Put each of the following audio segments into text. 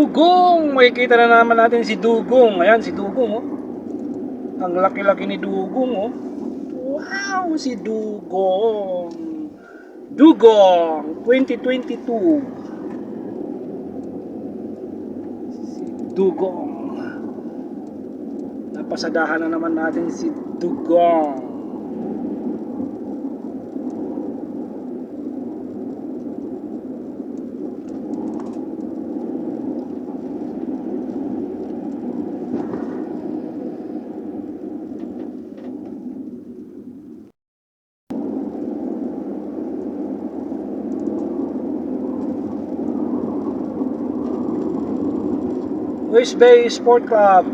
Dugong! Makikita na naman natin si Dugong. Ayan, si Dugong, oh. Ang laki-laki ni Dugong, oh. Wow, si Dugong. Dugong 2022. Si Dugong. Napasadahan na naman natin si Dugong. West Bay Sport Club.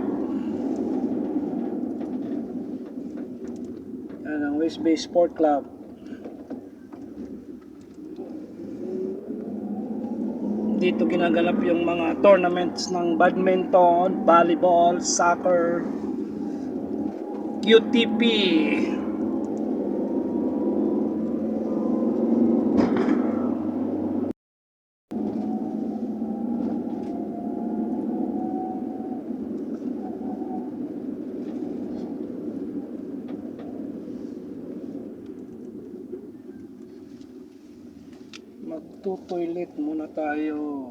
Yan ang West Bay Sport Club. Dito ginaganap yung mga tournaments ng badminton, volleyball, soccer, UTP. Magto-toilet muna tayo.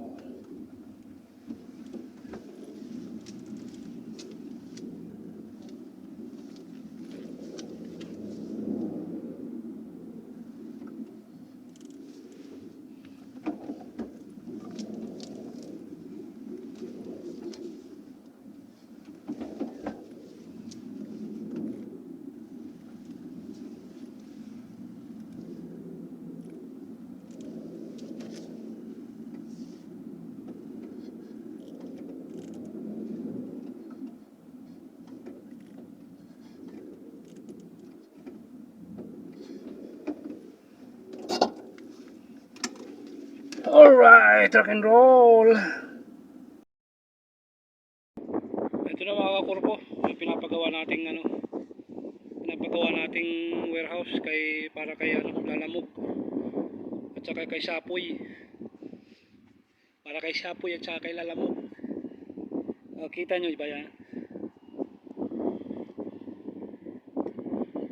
Alright, rock and roll. Ito na mga kakurpo, yung pinapagawa nating warehouse para kay Lalamog at saka kay Sapoy. Para kay Sapoy at saka kay Lalamog. Kita nyo ba yan?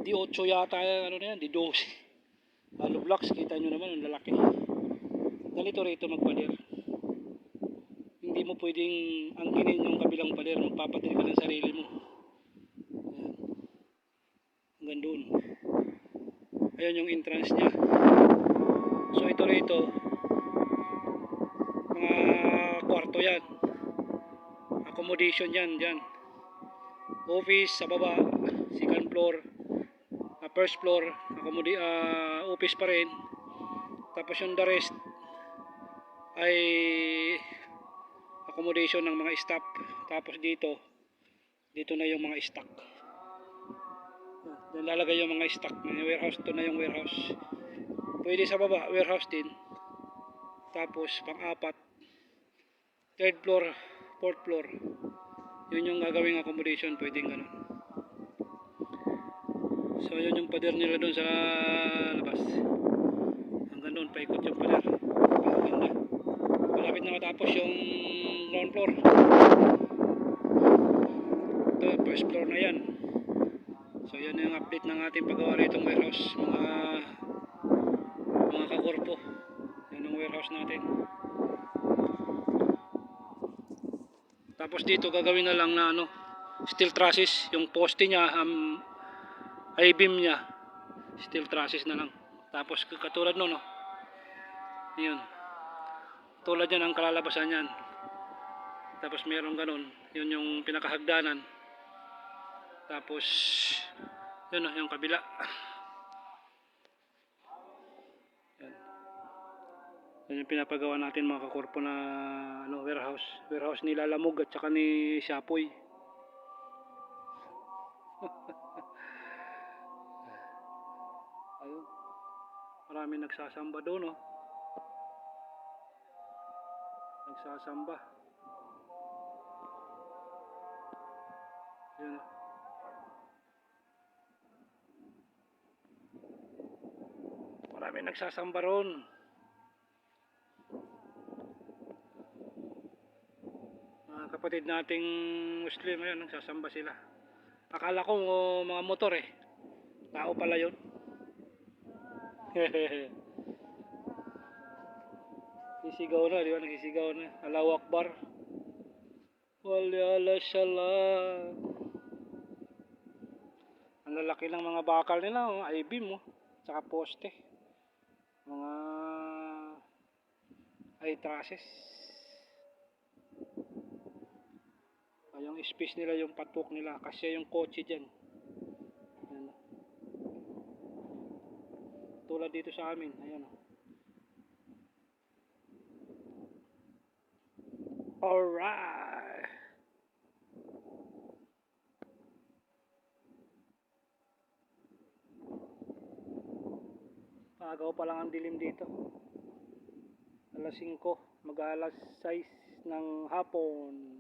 Di 8 yata na yan, di 12. Hollow blocks, kita nyo naman ang lalaki. Ganito rito magpader. Hindi mo pwedeng angkinin yung kabilang pader, magpapader ka ng sarili mo. Ayan. Hanggang doon. Ayan yung entrance nya. So ito rito, mga kwarto yan. Accommodation yan, dyan. Office sa baba, second floor, first floor, office pa rin. Tapos yung the rest ay accommodation ng mga staff. Tapos dito na yung mga stock. Doon lalagay yung mga stock. May warehouse, ito na yung warehouse. Pwede sa baba, warehouse din. Tapos pang-apat, third floor, fourth floor. Yun yung gagawing accommodation, pwedeng ganun. So yun yung pader nila doon sa labas. Hanggang doon, paikot yung pader. Malapit na matapos yung ground floor. Ito, first floor na yan. So yan yung update ng ating paggawa ritong warehouse, mga kakorpo. Yan ang warehouse natin. Tapos dito gagawin na lang na steel trusses, yung poste niya, I-beam niya, steel trusses na lang. Tapos katulad no, yun. Tulad yan ang kalalabasan yan. Tapos mayroong ganun, yun yung pinakahagdanan. Tapos yun yung kabila. Yan. Yan yung pinapagawa natin mga kakorpo na warehouse ni Lalamog at saka ni Sapoy. Ayun. Marami nagsasamba doon, nagsasamba. Yun. Marami nagsasamba ron. kapatid nating Muslim, ayun, nagsasamba sila. Akala ko mga motor eh. Tao pala yun. Sisigaw na, di ba? Nagsisigaw na. Allahu Akbar. Wala salam. Ang lalaki ng mga bakal nila, oh. I-beam, oh. Tsaka poste. Mga I-trusses. Yung space nila, yung patok nila. Kasi yung kotse dyan. Ayan, oh. Tulad dito sa amin. Ayan, oh. Alright. Pagaw pa lang ang dilim dito. Alas 5, mag-alas 6 ng hapon.